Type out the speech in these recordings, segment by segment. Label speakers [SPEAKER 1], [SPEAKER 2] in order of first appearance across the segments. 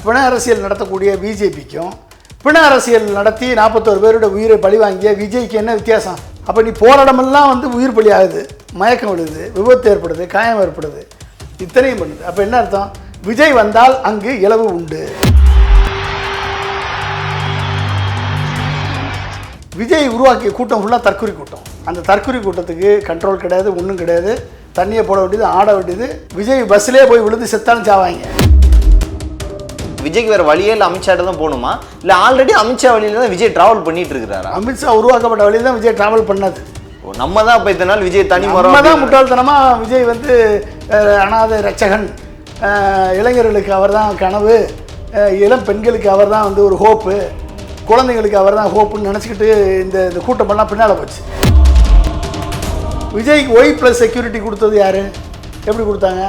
[SPEAKER 1] பிண அரசியல் நடத்தக்கூடிய பிஜேபிக்கும் பிண அரசியல் நடத்தி 41 பேரோட உயிரை பழி வாங்கிய விஜய்க்கு என்ன வித்தியாசம்? அப்போ நீ போராடமெல்லாம் வந்து உயிர் பலி ஆகுது, மயக்கம் விழுது, விபத்து ஏற்படுது, காயம் ஏற்படுது, இத்தனையும் பண்ணுது. அப்போ என்ன அர்த்தம்? விஜய் வந்தால் அங்கு இலவு உண்டு. விஜய் உருவாக்கிய கூட்டம் ஃபுல்லாக தற்கொலை கூட்டம். அந்த தற்கொலை கூட்டத்துக்கு கண்ட்ரோல் கிடையாது, ஒன்றும் கிடையாது. தண்ணியை போட வேண்டியது, ஆட வேண்டியது. விஜய் பஸ்லேயே போய் விழுந்து செத்தாலும் சாவாங்க.
[SPEAKER 2] விஜய்க்கு வேறு வழியே இல்லை, அமித்ஷாட்ட தான் போகணுமா? இல்லை ஆல்ரெடி அமித்ஷா வழியில் தான் விஜய் ட்ராவல் பண்ணிட்டு இருக்கிறாரா?
[SPEAKER 1] அமித்ஷா உருவாக்கப்பட்ட வழியில் தான் விஜய் ட்ராவல் பண்ணது.
[SPEAKER 2] நம்ம தான் இப்போ இத்தனை நாள் விஜய் தனி
[SPEAKER 1] நம்ம தான் முட்டாள்தனமாக விஜய் வந்து அனாதை ரட்சகன், இளைஞர்களுக்கு அவர் தான் கனவு, இளம் பெண்களுக்கு அவர் தான் வந்து ஒரு ஹோப்பு, குழந்தைங்களுக்கு அவர் தான் ஹோப்புன்னு நினச்சிக்கிட்டு இந்த கூட்டமெல்லாம் பின்னால் போச்சு. விஜய்க்கு ஒய்+ செக்யூரிட்டி கொடுத்தது யார்? எப்படி கொடுத்தாங்க?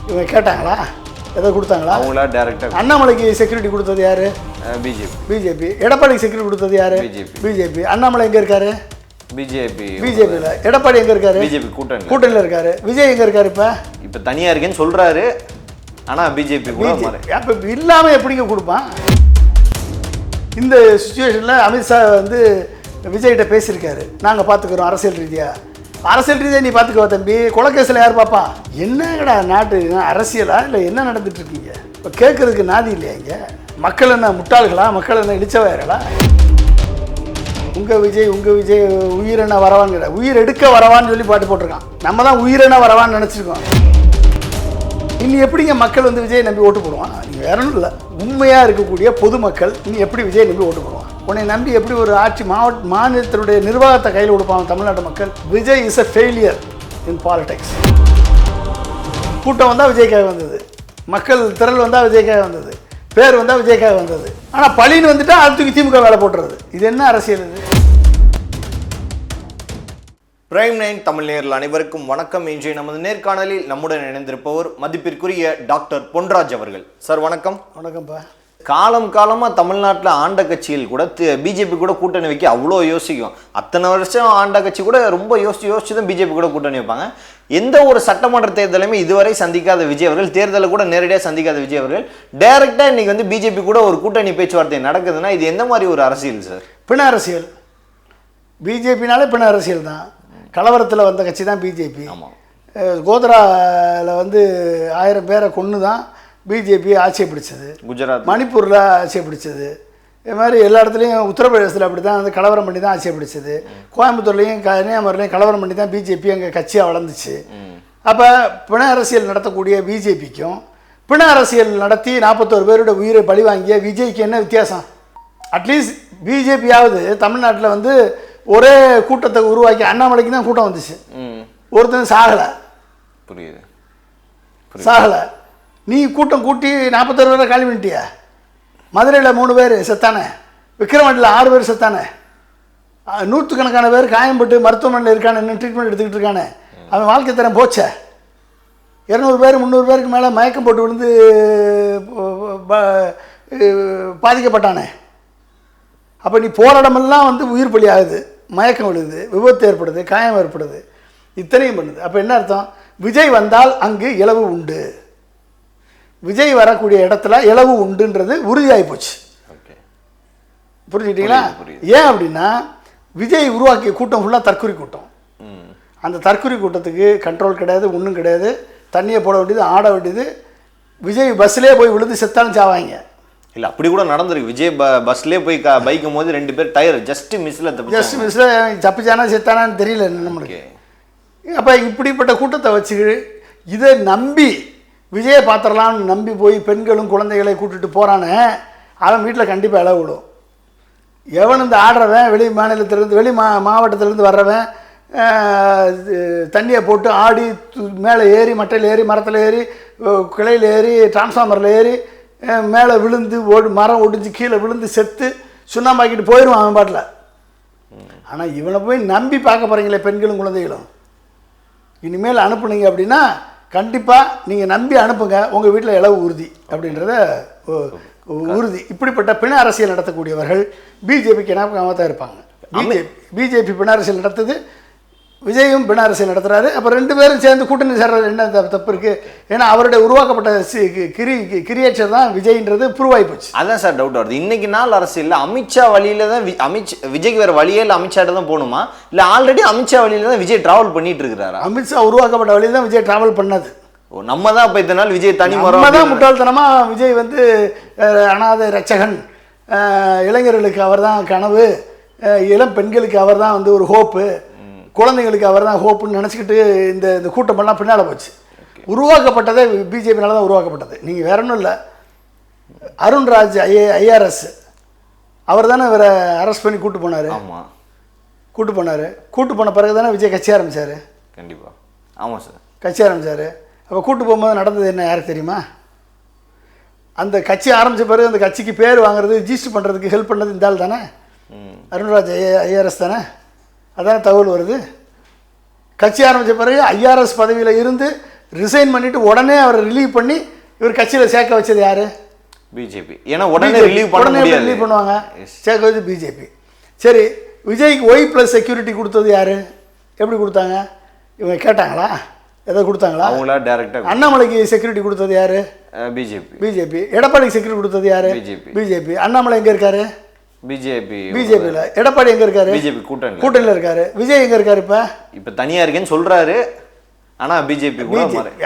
[SPEAKER 1] இவங்க கேட்டாங்களா? எதை கொடுத்தாங்களா?
[SPEAKER 2] அவங்களா டேரக்டாக.
[SPEAKER 1] அண்ணாமலைக்கு செக்யூரிட்டி கொடுத்தது யார்? பிஜேபி. எடப்பாடிக்கு செக்யூரிட்டி கொடுத்தது யார்? பிஜேபி. அண்ணாமலை எங்கே இருக்காரு? பிஜேபியில். எடப்பாடி எங்கே இருக்காரு?
[SPEAKER 2] பிஜேபி
[SPEAKER 1] கூட்டணியில் இருக்காரு. விஜய் எங்கே இருக்காரு?
[SPEAKER 2] இப்போ தனியாக இருக்கேன்னு சொல்கிறாரு. ஆனால் பிஜேபி
[SPEAKER 1] அப்போ இல்லாமல் எப்படிங்க கொடுப்பான்? இந்த சுச்சுவேஷனில் அமித்ஷா வந்து விஜய்கிட்ட பேசியிருக்காரு, நாங்கள் பார்த்துக்குறோம் அரசியல் ரீதியாக. அரசியல் ரீதியாக நீ பார்த்துக்குவா தம்பி, கொலைக்கேசில் யார் பார்ப்பா? என்னங்கடா நாட்டு அரசியலா இல்லை என்ன நடந்துட்டுருக்கீங்க? இப்போ கேட்குறதுக்கு நாதி இல்லையா? இங்கே மக்கள் என்ன முட்டாள்களா? மக்கள் என்ன இடிச்சவாயர்களா? உங்கள் விஜய் உயிரென வரவான்னு, உயிர் எடுக்க வரவான்னு சொல்லி பாட்டு போட்டிருக்கான். நம்ம தான் உயிரென வரவான்னு நினச்சிருக்கோம். இனி எப்படிங்க மக்கள் வந்து விஜய் நம்பி ஓட்டு போடுவான்? நீங்கள் வேற ஒன்றும் இல்லை, உண்மையாக இருக்கக்கூடிய பொதுமக்கள் இனி எப்படி விஜய் நம்பி ஓட்டு போடுவான்? உன்னை நம்பி எப்படி ஒரு ஆட்சி மாநிலத்தினுடைய நிர்வாகத்தை கையில் கொடுப்பாங்க தமிழ்நாட்டு மக்கள்? Vijay is a failure in politics. கூட்டம் வந்தால் விஜய்க்காக வந்தது, மக்கள் திரள் வந்தால் விஜய்க்காக வந்தது, பேர் வந்தால் விஜய்க்காக வந்தது. ஆனால் பழின்னு வந்துட்டா அதுக்கு திமுக வேலை போட்டுறது. இது என்ன அரசியல்? இது
[SPEAKER 2] பிரைம் 9 தமிழ் நேயர்கள் அனைவருக்கும் வணக்கம். இன்றைய நமது நேர்காணலில் நம்முடன் இணைந்திருப்பவர் மதிப்பிற்குரிய டாக்டர் பொன்ராஜ் அவர்கள். சார் வணக்கம்.
[SPEAKER 1] வணக்கம்ப்பா.
[SPEAKER 2] காலமாக தமிழ்நாட்டில் ஆண்ட கட்சிகள் கூட பிஜேபி கூட கூட்டணி வைக்க அவ்வளோ யோசிக்கும். அத்தனை வருஷம் ஆண்ட கட்சி கூட ரொம்ப யோசிச்சு தான் பிஜேபி கூட கூட்டணி வைப்பாங்க. எந்த ஒரு சட்டமன்ற தேர்தலுமே இதுவரை சந்திக்காத விஜய் அவர்கள், தேர்தலை கூட நேரடியாக சந்திக்காத விஜய் அவர்கள் டைரக்டாக இன்னைக்கு வந்து பிஜேபி கூட ஒரு கூட்டணி பேச்சுவார்த்தை நடக்குதுன்னா இது எந்த மாதிரி ஒரு அரசியல் சார்?
[SPEAKER 1] பிண அரசியல். பிஜேபினாலே பிண அரசியல் தான். கலவரத்தில் வந்த கட்சி தான் பிஜேபி.
[SPEAKER 2] ஆமாம்.
[SPEAKER 1] கோத்ராவில் வந்து 1000 பேரை கொன்று தான் பிஜேபி ஆட்சியை பிடிச்சது.
[SPEAKER 2] குஜராத்,
[SPEAKER 1] மணிப்பூரில் ஆட்சியை பிடிச்சது. இது மாதிரி எல்லா இடத்துலையும் உத்தரப்பிரதேசத்தில் அப்படி தான் வந்து கலவரம் பண்ணி தான் ஆட்சியை பிடிச்சது. கோயம்புத்தூர்லேயும் கன்னியாகுமரிலையும் கலவரம் பண்ணி தான் பிஜேபி அங்கே கட்சியாக வளர்ந்துச்சு. அப்போ பிண அரசியல் நடத்தக்கூடிய பிஜேபிக்கும் பிண அரசியல் நடத்தி 41 பேரோட உயிரை பழி வாங்கிய விஜய்க்கு என்ன வித்தியாசம்? அட்லீஸ்ட் பிஜேபியாவது தமிழ்நாட்டில் வந்து ஒரே கூட்டத்தை உருவாக்கி, அண்ணாமலைக்கு தான் கூட்டம் வந்துச்சு, ஒருத்தன் சாகலை.
[SPEAKER 2] புரியுது.
[SPEAKER 1] சாகலை. நீ கூட்டம் கூட்டி 41 பேரை காலி பண்ணிட்டியா? மதுரையில் 3 பேர் செத்தானே, விக்கிரவாண்டியில் 6 பேர் செத்தானே, 100கணக்கான பேர் காயம்பட்டு மருத்துவமனையில் இருக்கானே, இன்னும் ட்ரீட்மெண்ட் எடுத்துக்கிட்டு இருக்கானே. அவன் வாழ்க்கை தரம் போச்சே. 200 பேர் 300 பேருக்கு மேலே மயக்கம் போட்டு விழுந்து பாதிக்கப்பட்டானே. அப்போ நீ போராடமெல்லாம் வந்து உயிர் பலி ஆகுது, மயக்கம் விழுது, விபத்து ஏற்படுது, காயம் ஏற்படுது, இத்தனையும் பண்ணுது. அப்போ என்ன அர்த்தம்? விஜய் வந்தால் அங்கு இலவு உண்டு. விஜய் வரக்கூடிய இடத்துல இலவு உண்டுன்றது உறுதியாகி போச்சு. புரிஞ்சுக்கிட்டீங்களா? ஏன் அப்படின்னா விஜய் உருவாக்கிய கூட்டம் ஃபுல்லாக தற்கொலை கூட்டம். அந்த தற்கொலை கூட்டத்துக்கு கண்ட்ரோல் கிடையாது, ஒன்றும் கிடையாது. தண்ணியை போட வேண்டியது, ஆட வேண்டியது. விஜய் பஸ்லேயே போய் விழுந்து செத்தாலும் சாவாங்க.
[SPEAKER 2] இல்லை அப்படி கூட நடந்திருக்கு. விஜய் பஸ்லேயே போய் பைக்கும் போது 2 பேர் டயர் ஜஸ்ட் மிஸ்ஸில்
[SPEAKER 1] தப்பிச்சானா செத்தானான்னு தெரியல நம்மளுக்கு. அப்போ இப்படிப்பட்ட கூட்டத்தை வச்சு இதை நம்பி விஜயை பார்த்துடலான்னு நம்பி போய் பெண்களும் குழந்தைகளை கூட்டிகிட்டு போகிறானே, அவன் வீட்டில் கண்டிப்பாக இழவு விடும். எவன் இந்த ஆடுறவன், வெளி மாநிலத்திலேருந்து வெளி மாவட்டத்திலேருந்து வர்றவன் தண்ணியை போட்டு ஆடி மேலே ஏறி, மட்டையில் ஏறி, மரத்தில் ஏறி, கிளையில் ஏறி, டிரான்ஸ்ஃபார்மரில் ஏறி மேலே விழுந்து மரம் ஒடிஞ்சு கீழே விழுந்து செத்து சுண்ணாம்பாக்கிட்டு போயிடுவான் அவன் பாட்டில். ஆனால் இவனை போய் நம்பி பார்க்க போகிறீங்களே பெண்களும் குழந்தைகளும், இனிமேல் அனுப்புனீங்க அப்படின்னா கண்டிப்பாக நீங்கள் நம்பி அனுப்புங்க, உங்கள் வீட்டில் இலவு உறுதி அப்படின்றத உறுதி. இப்படிப்பட்ட பிண அரசியல் நடத்தக்கூடியவர்கள் பிஜேபிக்கு இணக்கமாக தான் இருப்பாங்க. பிஜேபி பிண அரசியல் நடத்துது, விஜயும் பிண அரசியல் நடத்துகிறாரு. அப்போ 2 பேரும் சேர்ந்து கூட்டணி சேர்றது என்ன தப்பு இருக்குது? ஏன்னா அவருடைய உருவாக்கப்பட்ட கிரியேச்சர் தான் விஜய்ன்றது ப்ரூவ் ஆகி போச்சு.
[SPEAKER 2] அதான் சார் டவுட் வருது. இன்னைக்கு நாள் அரசியல் அமித்ஷா வழியில தான் விஜய்க்கு வேறு வழியே இல்லை, அமித்ஷாட்ட தான் போகணுமா, இல்லை ஆல்ரெடி அமித்ஷா வழியில தான் விஜய் டிராவல் பண்ணிட்டு இருக்கிறாரா?
[SPEAKER 1] அமித்ஷா உருவாக்கப்பட்ட வழியில் தான் விஜய் டிராவல் பண்ணது.
[SPEAKER 2] நம்ம தான் இப்போ இத்தனை நாள் விஜய் தனி
[SPEAKER 1] நம்ம தான் முட்டாள்தனமாக விஜய் வந்து அனாதை ரட்சகன், இளைஞர்களுக்கு அவர் தான் கனவு, இளம் பெண்களுக்கு அவர் தான் வந்து ஒரு ஹோப்பு, குழந்தைங்களுக்கு அவர் தான் ஹோப்புன்னு நினச்சிக்கிட்டு இந்த கூட்டமெல்லாம் பின்னால் போச்சு. உருவாக்கப்பட்டதே பிஜேபினால தான் உருவாக்கப்பட்டது. நீங்கள் வேற ஒன்றும் இல்லை, அருண்ராஜ் ஐஆர்எஸ் அவர் தானே இவரை அரெஸ்ட் பண்ணி கூட்டு போனார்.
[SPEAKER 2] ஆமாம்,
[SPEAKER 1] கூட்டு போன பிறகு தானே விஜய் கட்சி ஆரம்பித்தார்.
[SPEAKER 2] கண்டிப்பாக ஆமாம் சார்,
[SPEAKER 1] கட்சி ஆரம்பித்தார். அப்போ கூட்டு போகும்போது நடந்தது என்ன யாருக்கு தெரியுமா? அந்த கட்சி ஆரம்பித்த பிறகு அந்த கட்சிக்கு பேர் வாங்குறது, ரிஜிஸ்டர் பண்ணுறதுக்கு ஹெல்ப் பண்ணது இந்த ஆள் தானே, அருண்ராஜ் ஐஆர்எஸ் தானே. அதான தகவல் வருது. கட்சி ஆரம்பித்த பிறகு ஐஆர்எஸ் பதவியில் இருந்து ரிசைன் பண்ணிவிட்டு உடனே அவரை ரிலீவ் பண்ணி இவர் கட்சியில் சேர்க்க வச்சது யார்?
[SPEAKER 2] பிஜேபி. ஏன்னா உடனே ரிலீவ்
[SPEAKER 1] பண்ணுவாங்க, சேர்க்க வச்சது பிஜேபி. சரி, விஜய்க்கு ஒய்+, செக்யூரிட்டி கொடுத்தது யார்? எப்படி கொடுத்தாங்க? இவங்க கேட்டாங்களா? எதை கொடுத்தாங்களா?
[SPEAKER 2] அவங்களா டைரக்டாக.
[SPEAKER 1] அண்ணாமலைக்கு செக்யூரிட்டி கொடுத்தது யார்? பிஜேபி. எடப்பாடிக்கு செக்யூரிட்டி கொடுத்தது யார்? பிஜேபி. அண்ணாமலை எங்கே இருக்காரு? பிஜேபியில். எடப்பாடி எங்கே இருக்காரு? பிஜேபி கூட்டணியில் இருக்காரு. விஜய் எங்கே இருக்காரு? இப்போ
[SPEAKER 2] தனியாக இருக்கேன்னு சொல்கிறாரு. ஆனால் பிஜேபி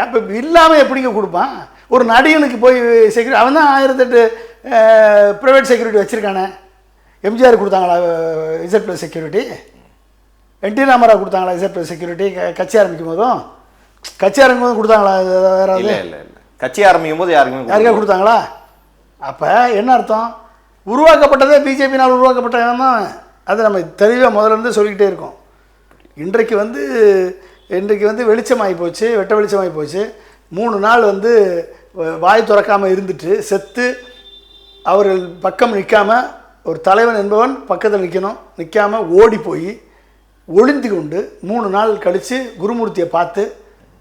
[SPEAKER 1] அப்போ இல்லாமல் எப்படிங்க கொடுப்பான்? ஒரு நடிகனுக்கு போய் செக்யூரிட்டி, அவன் தான் 1008 ப்ரைவேட் செக்யூரிட்டி வச்சுருக்கானே. எம்ஜிஆர் கொடுத்தாங்களா Z+ செக்யூரிட்டி? என்டி ராமராவ் கொடுத்தாங்களா Z+ செக்யூரிட்டி? கட்சி ஆரம்பிக்கும் போதும் கொடுத்தாங்களா? வேற
[SPEAKER 2] இல்லை, கட்சி ஆரம்பிக்கும் போது
[SPEAKER 1] யாருக்கா கொடுத்தாங்களா? அப்போ என்ன அர்த்தம்? உருவாக்கப்பட்டதே பிஜேபினால் உருவாக்கப்பட்டதான். அதை நம்ம தெளிவாக முதல்ல சொல்லிக்கிட்டே இருக்கோம். இன்றைக்கு வந்து வெளிச்சமாகி போச்சு, வெட்ட வெளிச்சமாகி போச்சு. 3 நாள் வந்து வாய் திறக்காமல் இருந்துட்டு செத்து அவர்கள் பக்கம் நிற்காமல், ஒரு தலைவன் என்பவன் பக்கத்தில் நிற்காமல் ஓடி போய் ஒளிந்து கொண்டு 3 நாள் கழித்து குருமூர்த்தியை பார்த்து,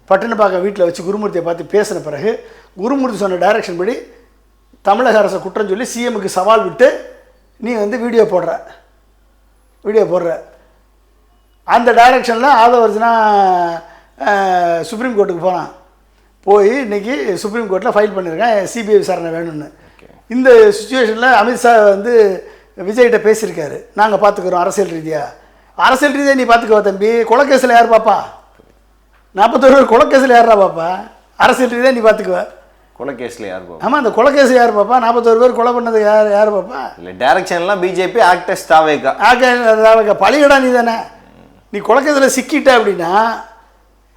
[SPEAKER 1] பட்டினப்பாக்கம் வீட்டில் வச்சு குருமூர்த்தியை பார்த்து பேசின பிறகு குருமூர்த்தி சொன்ன டைரக்ஷன் படி தமிழக அரசை குற்றம் சொல்லி சிஎம்முக்கு சவால் விட்டு நீ வந்து வீடியோ போடுற அந்த டைரக்ஷனில் ஆதவர்ஜனா சுப்ரீம் கோர்ட்டுக்கு போனான். போய் இன்றைக்கி சுப்ரீம் கோர்ட்டில் ஃபைல் பண்ணியிருக்கேன், சிபிஐ விசாரணை வேணும்னு. இந்த சுச்சுவேஷனில் அமித்ஷா வந்து விஜய்கிட்ட பேசியிருக்காரு, நாங்கள் பார்த்துக்குறோம் அரசியல் ரீதியாக நீ பார்த்துக்குவா தம்பி, கொலைக்கேசில் யார் பாப்பா? 41 பேர் கொலைக்கேசில் யாரா பாப்பா? அரசியல் ரீதியாக நீ பார்த்துக்குவ.
[SPEAKER 2] கொலைகேஸில் யார் பாப்பா?
[SPEAKER 1] ஆமாம், அந்த கொலைகேஸ் யார் பாப்பா? 41 பேர் கொலை பண்ணது யார் பாப்பா?
[SPEAKER 2] இல்லை, டைரக்ஷன்லாம் பிஜேபி, ஆக்டர்ஸ் தாவேகா.
[SPEAKER 1] பழிகடா நீ தானே. நீ கொலைக்கேஸில் சிக்கிட்ட அப்படின்னா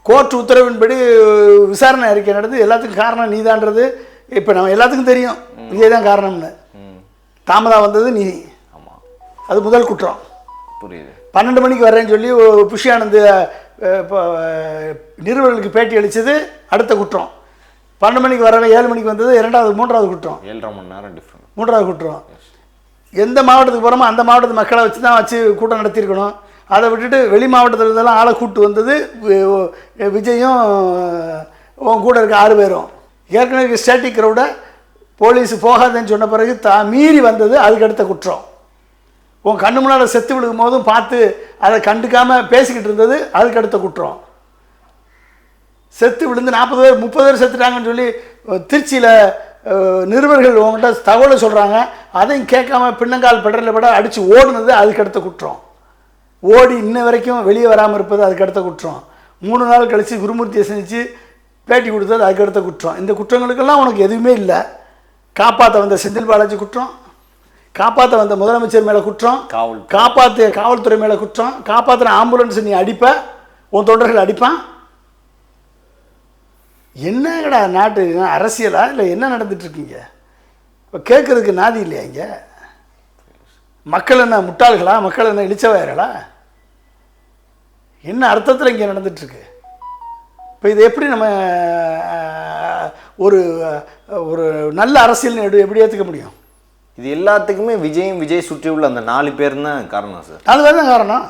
[SPEAKER 1] கோர்ட் உத்தரவின்படி விசாரணை அறிக்கை நடந்து எல்லாத்துக்கும் காரணம் நீதான்றது இப்போ நம்ம எல்லாத்துக்கும் தெரியும். விஜய் தான் காரணம்னு. தாமதம் வந்தது நீ.
[SPEAKER 2] ஆமாம்,
[SPEAKER 1] அது முதல் குற்றம்.
[SPEAKER 2] புரியுது.
[SPEAKER 1] 12 மணிக்கு வர்றேன்னு சொல்லி புஷி ஆனந்த் நிருபர்களுக்கு பேட்டி அளித்தது அடுத்த குற்றம். 12 மணிக்கு வரவே 7 மணிக்கு வந்தது மூன்றாவது குற்றம்.
[SPEAKER 2] 7.5 மணி நேரம் டிஃப்ரெண்ட்.
[SPEAKER 1] 3வது குற்றம். எந்த மாவட்டத்துக்கு போகிறோமோ அந்த மாவட்டத்து மக்களை வச்சு கூட்டம் நடத்தியிருக்கணும். அதை விட்டுட்டு வெளி மாவட்டத்தில் இருந்தெல்லாம் ஆளை கூப்பிட்டு வந்தது விஜயும் உன் கூட இருக்க 6 பேரும். ஏற்கனவே ஸ்டாட்டிக் க்ரௌடை போலீஸ் போகாதுன்னு சொன்ன பிறகு மீறி வந்தது அதுக்கு அடுத்த குற்றம். உன் கண்ணு முன்னால் செத்து விழுகும் போதும் பார்த்து அதை கண்டுக்காமல் பேசிக்கிட்டு இருந்தது அதுக்கு அடுத்த குற்றம். செத்து விழுந்து 40 பேர் 30 பேர் செத்துட்டாங்கன்னு சொல்லி திருச்சியில் நிருபர்கள் உங்கள்கிட்ட தகவலை சொல்கிறாங்க, அதையும் கேட்காம பின்னங்கால் பெடரில் பட அடித்து ஓடுனது அதுக்கு அடுத்த குற்றம். ஓடி இன்ன வரைக்கும் வெளியே வராமல் இருப்பது அதுக்கு அடுத்த குற்றம். 3 நாள் கழித்து குருமூர்த்தியை செஞ்சு பேட்டி கொடுத்தது அதுக்கு அடுத்த குற்றம். இந்த குற்றங்களுக்கெல்லாம் உனக்கு எதுவுமே இல்லை. காப்பாற்ற வந்த செந்தில் பாலாஜி குற்றம், காப்பாற்ற வந்த முதலமைச்சர் மேலே குற்றம், காப்பாற்றிய காவல்துறை மேலே குற்றம், காப்பாற்றின ஆம்புலன்ஸ் நீ அடிப்ப, உன் தொண்டர்கள் அடிப்பான். என்னங்கடா நாட்டு அரசியலா இல்லை என்ன நடந்துட்டுருக்கீங்க? இப்போ கேட்குறதுக்கு நாதி இல்லையா? இங்கே மக்கள் என்ன முட்டாள்களா? மக்கள் என்ன இழிச்சவாயர்களா? என்ன அர்த்தத்தில் இங்கே நடந்துட்டுருக்கு? இப்போ இதை எப்படி நம்ம ஒரு ஒரு நல்ல அரசியல்னு எப்படி ஏற்றுக்க முடியும்?
[SPEAKER 2] இது எல்லாத்துக்குமே விஜய் சுற்றி உள்ள அந்த 4 பேர் தான் காரணம் சார்.
[SPEAKER 1] 4 பேர் தான் காரணம்.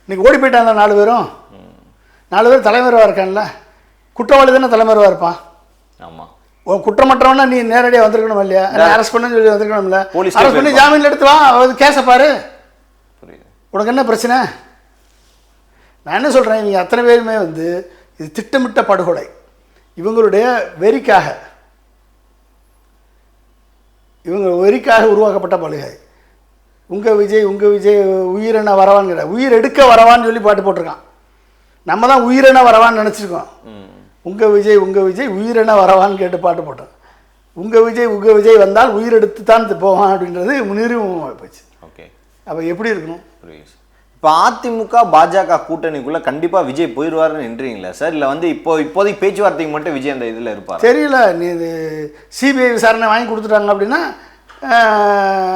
[SPEAKER 1] இன்னைக்கு ஓடி போயிட்டாங்க 4 பேரும். 4 பேர் தலைமறைவாக இருக்கான்ல. குற்றவாளி தானே தலைமறைவாக இருப்பான்.
[SPEAKER 2] ஆமாம்,
[SPEAKER 1] உன் குற்றமற்றவனா நீ நேரடியாக வந்திருக்கணும் இல்லையா? அரெஸ்ட் பண்ணு சொல்லி வந்திருக்கணும்ல. அரெஸ்ட் பண்ணி ஜாமீனில் எடுத்து வா, கேஸை பாரு.
[SPEAKER 2] புரியுது.
[SPEAKER 1] உனக்கு என்ன பிரச்சனை? நான் என்ன சொல்கிறேன், இவங்க அத்தனை பேருமே வந்து இது திட்டமிட்ட படுகொலை. இவங்களுடைய வெறிக்காக உருவாக்கப்பட்ட படுகொலை. உங்கள் விஜய் உயிரென வரவான்கிற, உயிர் எடுக்க வரவான்னு சொல்லி பாட்டு போட்டிருக்கான். நம்ம தான் உயிரென வரவான்னு நினச்சிருக்கோம். உங்கள் விஜய் உயிரென வரவான்னு கேட்டு பாட்டு போட்டோம். உங்கள் விஜய் வந்தால் உயிர் எடுத்து தான் போவான் அப்படின்றது நிரூபமாக போச்சு.
[SPEAKER 2] ஓகே,
[SPEAKER 1] அப்போ எப்படி இருக்கணும்?
[SPEAKER 2] இப்போ அதிமுக பாஜக கூட்டணிக்குள்ளே கண்டிப்பாக விஜய் போயிடுவாருன்னு நின்றீங்களா சார்? இல்லை வந்து இப்போதைக்கு பேச்சுவார்த்தைக்கு மட்டும் விஜய் அந்த இதில் இருப்பார்?
[SPEAKER 1] தெரியல. நீ இது சிபிஐ விசாரணை வாங்கி கொடுத்துட்டாங்க அப்படின்னா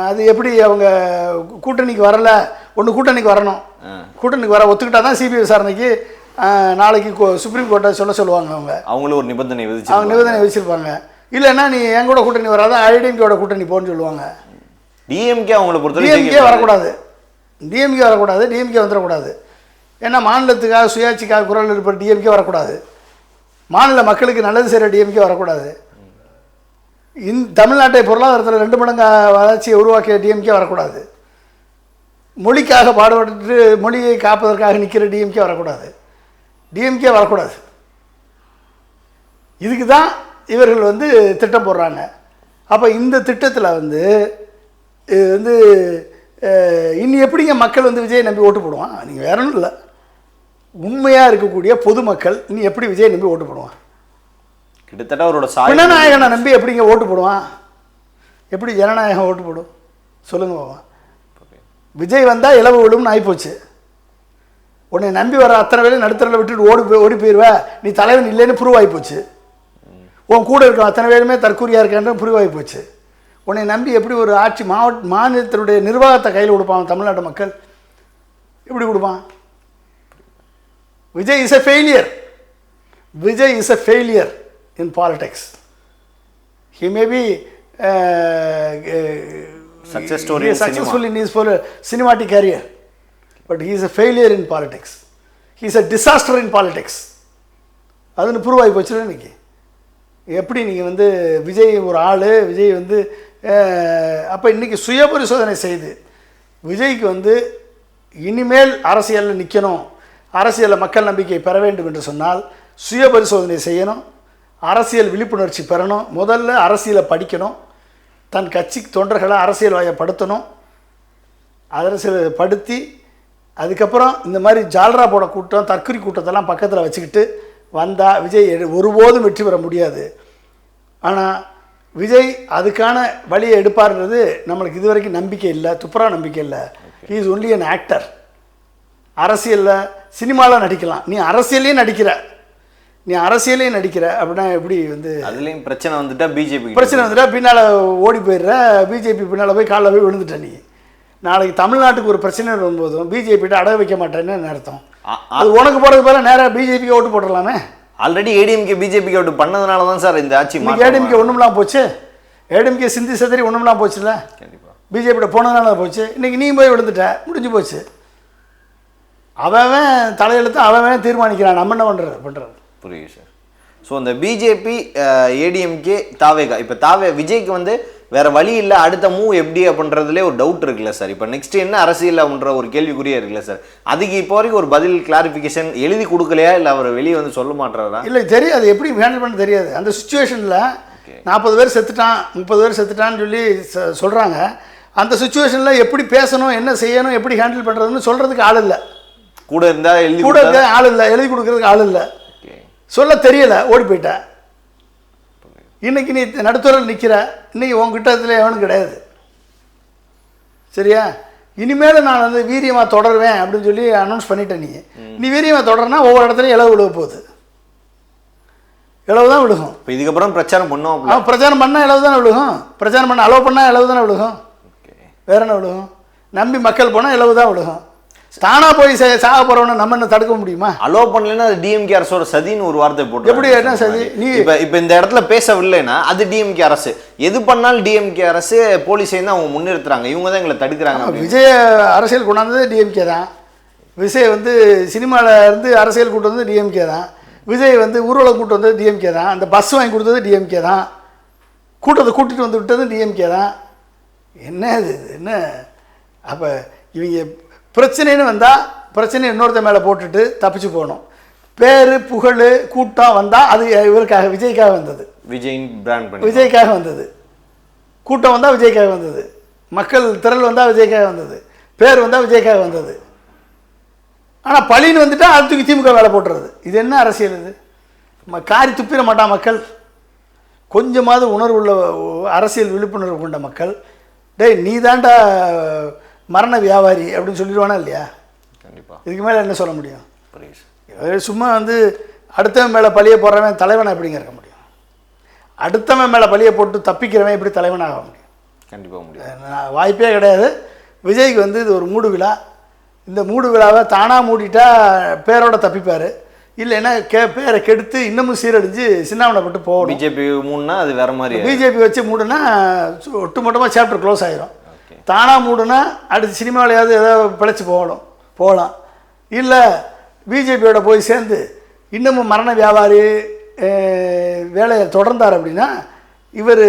[SPEAKER 1] அது எப்படி அவங்க கூட்டணிக்கு வரல, ஒன்று கூட்டணிக்கு வரணும், கூட்டணிக்கு வர ஒத்துக்கிட்டா தான் சிபிஐ விசாரணைக்கு நாளைக்கு சுப்ரீம் கோர்ட்டை சொல்லுவாங்க.
[SPEAKER 2] அவங்களும் ஒரு நிபந்தனை
[SPEAKER 1] வச்சிருப்பாங்க. இல்லைன்னா நீ என் கூட கூட்டணி வராத ஐடிஎம்கேவோட கூட்டணி போன்னு சொல்லுவாங்க.
[SPEAKER 2] டிஎம்கே அவங்கள பொறுத்த
[SPEAKER 1] டிஎம்கே வரக்கூடாது, டிஎம்கே வந்துடக்கூடாது. ஏன்னா மாநிலத்துக்காக சுயாட்சிக்காக குரல் இருப்ப டிஎம்கே வரக்கூடாது. மாநில மக்களுக்கு நல்லது செய்கிற டிஎம்கே வரக்கூடாது. தமிழ்நாட்டை பொருளாதாரத்தில் 2 மடங்கு வளர்ச்சியை உருவாக்கிய டிஎம்கே வரக்கூடாது. மொழிக்காக பாடுபட்டு மொழியை காப்பதற்காக நிற்கிற டிஎம்கே வரக்கூடாது. டிஎம்கே வரக்கூடாது. இதுக்கு தான் இவர்கள் வந்து திட்டம் போடுறாங்க. அப்போ இந்த திட்டத்தில் வந்து இன்னும் எப்படிங்க மக்கள் வந்து விஜய் நம்பி ஓட்டு போடுவான்? நீங்கள் வேற ஒன்றும் இல்லை, உண்மையாக இருக்கக்கூடிய பொதுமக்கள் இன்னும் எப்படி விஜய் நம்பி ஓட்டு போடுவான்?
[SPEAKER 2] கிட்டத்தட்ட அவரோட
[SPEAKER 1] ஜனநாயகனை நம்பி எப்படிங்க ஓட்டு போடுவான்? எப்படி ஜனநாயகம் ஓட்டு போடும் சொல்லுங்க பாவா? விஜய் வந்தால் இலவு விழும்னு ஆகிப்போச்சு. உன்னை நம்பி வர அத்தனை வேலையும் நடுத்தரில் விட்டுட்டு ஓடி போயிடுவ, நீ தலைவன் இல்லைன்னு ப்ரூவ் ஆகிப்போச்சு. உன் கூட இருக்க அத்தனை பேருமே தற்கூரியாக இருக்கான்ற ப்ரூவ் ஆகிப்போச்சு. உன்னை நம்பி எப்படி ஒரு ஆட்சி மாநிலத்தினுடைய நிர்வாகத்தை கையில் கொடுப்பான் தமிழ்நாட்டு மக்கள்? எப்படி கொடுப்பான்? Vijay is a failure in politics. He may be successful in his cinematic career, but he is a failure in politics. He is a disaster in politics. அதுன்னு ப்ரூவ் ஆகி போச்சுல. இன்றைக்கி எப்படி நீங்கள் வந்து விஜய் ஒரு ஆள், விஜய் வந்து அப்போ இன்றைக்கி சுய பரிசோதனை செய்து விஜய்க்கு வந்து இனிமேல் அரசியலில் நிற்கணும், அரசியலில் மக்கள் நம்பிக்கை பெற வேண்டும் என்று சொன்னால் சுய பரிசோதனை செய்யணும், அரசியல் விழிப்புணர்ச்சி பெறணும். முதல்ல அரசியலை படிக்கணும், தன் கட்சி தொண்டர்களை அரசியல் வயப்படுத்தணும், அரசியல் படுத்தி அதுக்கப்புறம் இந்த மாதிரி ஜால்ரா போட கூட்டம் தற்கொலை கூட்டத்தெல்லாம் பக்கத்தில் வச்சுக்கிட்டு வந்தால் விஜய் ஒருபோதும் வெற்றி பெற முடியாது. ஆனால் விஜய் அதுக்கான வழியை எடுப்பார்ன்றது நம்மளுக்கு இதுவரைக்கும் நம்பிக்கை இல்லை, துப்புரா நம்பிக்கை இல்லை. He is only an actor. அரசியலில் சினிமாவில் நடிக்கலாம், நீ அரசியலே நடிக்கிற அப்படின்னா எப்படி வந்து
[SPEAKER 2] அதுலேயும் பிரச்சனை வந்துட்டா
[SPEAKER 1] பின்னால் ஓடி போயிடுற, பிஜேபி பின்னால் போய் காலில் போய் விழுந்துட்ட. நீ நாளைக்கு தமிழ்நாட்டுக்கு ஒரு பிரச்சனை வரும்போதும் பிஜேபிகிட்ட அடக வைக்க மாட்டேன்னு அர்த்தம். அது உனக்கு போகிறது போல நேராக பிஜேபிக்கு ஓட்டு போட்டுடலாமே.
[SPEAKER 2] ஆல்ரெடி ஏடிஎம்கே பிஜேபிக்கு ஓட்டு பண்ணதுனால தான் சார் இந்த ஆட்சி.
[SPEAKER 1] ஏடிஎம்கே ஒன்றும்லாம் போச்சு, ஏடிஎம்கே சிந்தி செதறி ஒன்றும்லாம் போச்சுல்ல, கண்டிப்பாக பிஜேபியோட போனதுனால போச்சு. இன்றைக்கி நீ போய் விழுந்துட்ட, முடிஞ்சு போச்சு. அவன் தலையெழுத்து அவன் தீர்மானிக்கிறான், நம்ம என்ன பண்ணுறது.
[SPEAKER 2] புரியுது சார். ஸோ அந்த பிஜேபி ஏடிஎம்கே தாவேகா, இப்போ விஜய்க்கு வந்து வேற வழி இல்லை, அடுத்த மூவ் எப்படி அப்படின்றதுலே ஒரு டவுட் இருக்குல்ல சார். இப்போ நெக்ஸ்ட் என்ன அரசியல் அப்படின்ற ஒரு கேள்விக்குறியா இருக்குல்ல சார். அதுக்கு இப்போ வரைக்கும் ஒரு பதில் கிளாரிஃபிகேஷன் எழுதி கொடுக்கலையா, இல்லை அவர் வெளியே வந்து சொல்ல மாட்டாரா?
[SPEAKER 1] இல்லை தெரியாது, எப்படி ஹேண்டில் பண்ண தெரியாது. அந்த சுச்சுவேஷனில் 40 பேர் செத்துட்டான் 30 பேர் செத்துட்டான்னு சொல்லி சொல்கிறாங்க. அந்த சுச்சுவேஷனில் எப்படி பேசணும், என்ன செய்யணும், எப்படி ஹேண்டில் பண்ணுறதுன்னு சொல்கிறதுக்கு ஆள் இல்லை.
[SPEAKER 2] கூட இருந்தால்
[SPEAKER 1] கூட இருக்க ஆள் இல்லை, எழுதி கொடுக்குறதுக்கு ஆள் இல்லை, சொல்ல தெரியல, ஓடி போயிட்ட. இன்னைக்கு நீ நடுத்துறையில் நிற்கிற, இன்னைக்கு உங்ககிட்டத்தில் எவனும் கிடையாது. சரியா? இனிமேல் நான் வந்து வீரியமாக தொடருவேன் அப்படின்னு சொல்லி அனௌன்ஸ் பண்ணிட்டேன். நீ வீரியமாக தொடர்னா ஒவ்வொரு இடத்துலையும் இளவு விழுக போகுது, இளவு தான் விழுகும்.
[SPEAKER 2] இப்போ இதுக்கப்புறம் பிரச்சாரம் பண்ணுவோம்,
[SPEAKER 1] பிரச்சாரம் பண்ணால் இளவு தானே விழுகும், பிரச்சாரம் பண்ண அலோவ் பண்ணால் இளவு தானே விழுகும், வேற என்ன விழுகும்? நம்பி மக்கள் போனால் இளவு தான் விழுகும். தானா போய் சாக போறவன நம்ம என்ன தடுக்க முடியுமா?
[SPEAKER 2] அலோவ் பண்ணலன்னா அது டிஎம்கே அரசோட சதின்னு ஒரு வார்த்தை போட்டு.
[SPEAKER 1] எப்படி என்ன சதி? நீ
[SPEAKER 2] இப்ப இந்த இடத்துல பேசவில்லைன்னா அது டிஎம்கே அரசு, எது பண்ணாலும் டிஎம்கே அரசு போலீஸை தான் அவங்க முன்னிறுத்துறாங்க, இவங்க தான் எங்களை தடுக்கிறாங்க.
[SPEAKER 1] விஜய் அரசியல் கொண்டாந்தது டிஎம்கே தான். விஜய் வந்து சினிமாவில் இருந்து அரசியல் கூட்டு வந்தது டிஎம்கே தான். விஜய் வந்து ஊர்வலம் கூட்டு வந்தது டிஎம்கே தான். அந்த பஸ் வாங்கி கொடுத்தது டிஎம்கே தான். கூட்டத்தை கூட்டிட்டு வந்து விட்டது டிஎம்கே தான். என்ன இது என்ன? அப்போ இவங்க பிரச்சனைன்னு வந்தால் பிரச்சனை இன்னொருத்த மேலே போட்டுட்டு தப்பிச்சு போகணும். பேர் புகழ் கூட்டம் வந்தால் அது இவருக்காக விஜய்க்காக வந்தது,
[SPEAKER 2] விஜயின் பிராண்ட் பண்ணி
[SPEAKER 1] விஜய்க்காக வந்தது. கூட்டம் வந்தால் விஜய்க்காக வந்தது, மக்கள் திரள் வந்தால் விஜய்க்காக வந்தது, பேர் வந்தால் விஜய்க்காக வந்தது. ஆனால் பழின்னு வந்துட்டால் அது தூக்கி திமுக வேலை போட்டுறது. இது என்ன அரசியல்? இது காரி துப்பிட மாட்டான் மக்கள். கொஞ்சமாவது உணர்வுள்ள அரசியல் விழிப்புணர்வு கொண்ட மக்கள், டேய் நீ தாண்டா மரண வியாபாரி அப்படின்னு சொல்லிடுவானா இல்லையா?
[SPEAKER 2] கண்டிப்பாக.
[SPEAKER 1] இதுக்கு மேலே என்ன சொல்ல முடியும்?
[SPEAKER 2] புரியுது.
[SPEAKER 1] சும்மா வந்து அடுத்தவன் மேலே பழிய போடுறவன் தலைவனை எப்படிங்க இருக்க முடியும்? அடுத்தவன் மேலே பழிய போட்டு தப்பிக்கிறவன் எப்படி தலைவனாக முடியும்?
[SPEAKER 2] கண்டிப்பாக முடியும்.
[SPEAKER 1] வாய்ப்பே கிடையாது. விஜய்க்கு வந்து இது ஒரு மூடு விழா. இந்த மூடு விழாவை தானாக மூடிட்டா பேரோட தப்பிப்பார், இல்லைன்னா பேரை கெடுத்து இன்னமும் சீரழிஞ்சு சின்னாவனப்பட்டு போகணும்.
[SPEAKER 2] பிஜேபி மூணுனா அது வேற மாதிரி.
[SPEAKER 1] பிஜேபி வச்சு மூடுனா ஒட்டுமொத்தமாக சாப்டர் க்ளோஸ் ஆகிரும். தானாக மூடுனா அடுத்து சினிமாவிலையாவது ஏதாவது பிழைச்சி போகலாம். இல்லை பிஜேபியோட போய் சேர்ந்து இன்னமும் மரண வியாபாரி வேலையை தொடர்ந்தார் அப்படின்னா இவர்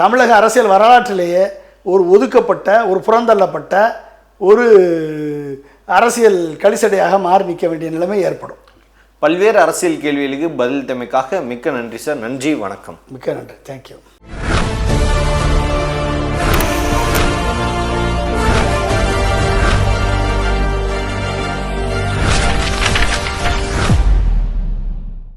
[SPEAKER 1] தமிழக அரசியல் வரலாற்றிலேயே ஒரு ஒதுக்கப்பட்ட, ஒரு புறந்தள்ளப்பட்ட, ஒரு அரசியல் கலிசடையாக மாறி நிற்க வேண்டிய நிலைமை ஏற்படும்.
[SPEAKER 2] பல்வேறு அரசியல் கேள்விகளுக்கு பதில் தமைக்காக மிக்க நன்றி சார். நன்றி, வணக்கம்.
[SPEAKER 1] மிக்க நன்றி, தேங்க்யூ.